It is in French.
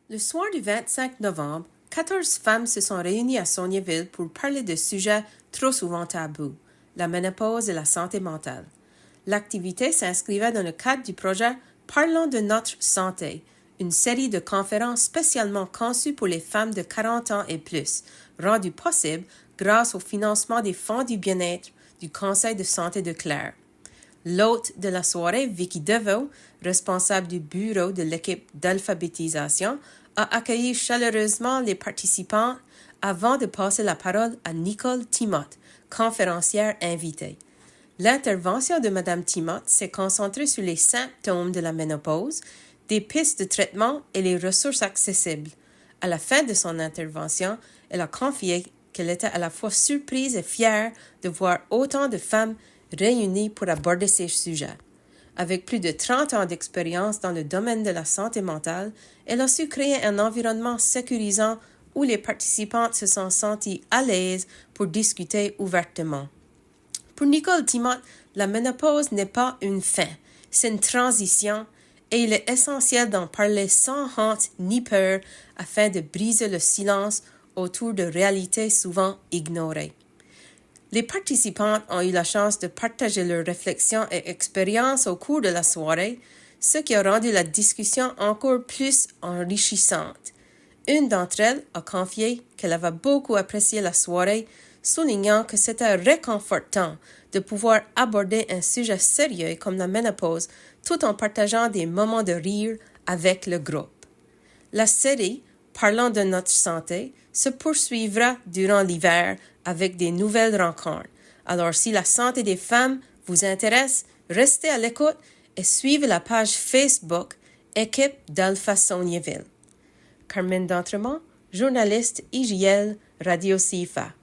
Le soir du 25 novembre, 14 femmes se sont réunies à Saulniéville pour parler de sujets trop souvent tabous, la ménopause et la santé mentale. L'activité s'inscrivait dans le cadre du projet Parlons de notre santé, une série de conférences spécialement conçues pour les femmes de 40 ans et plus, rendues possibles grâce au financement des fonds du bien-être du Conseil de santé de Clare. L'hôte de la soirée, Vicky Deveau, responsable du bureau de l'équipe d'alphabétisation, a accueilli chaleureusement les participants avant de passer la parole à Nicole Timoth, conférencière invitée. L'intervention de Mme Timoth s'est concentrée sur les symptômes de la ménopause, des pistes de traitement et les ressources accessibles. À la fin de son intervention, elle a confié qu'elle était à la fois surprise et fière de voir autant de femmes réunies pour aborder ces sujets. Avec plus de 30 ans d'expérience dans le domaine de la santé mentale, elle a su créer un environnement sécurisant où les participantes se sont senties à l'aise pour discuter ouvertement. Pour Nicole Timoth, la ménopause n'est pas une fin, c'est une transition et il est essentiel d'en parler sans honte ni peur afin de briser le silence autour de réalités souvent ignorées. Les participantes ont eu la chance de partager leurs réflexions et expériences au cours de la soirée, ce qui a rendu la discussion encore plus enrichissante. Une d'entre elles a confié qu'elle avait beaucoup apprécié la soirée, soulignant que c'était réconfortant de pouvoir aborder un sujet sérieux comme la ménopause tout en partageant des moments de rire avec le groupe. La série Parlons de notre santé se poursuivra durant l'hiver avec des nouvelles rencontres. Alors, si la santé des femmes vous intéresse, restez à l'écoute et suivez la page Facebook Équipe d'Alpha Saulniéville. Carmen D'Entremont, journaliste IJL Radio CIFA.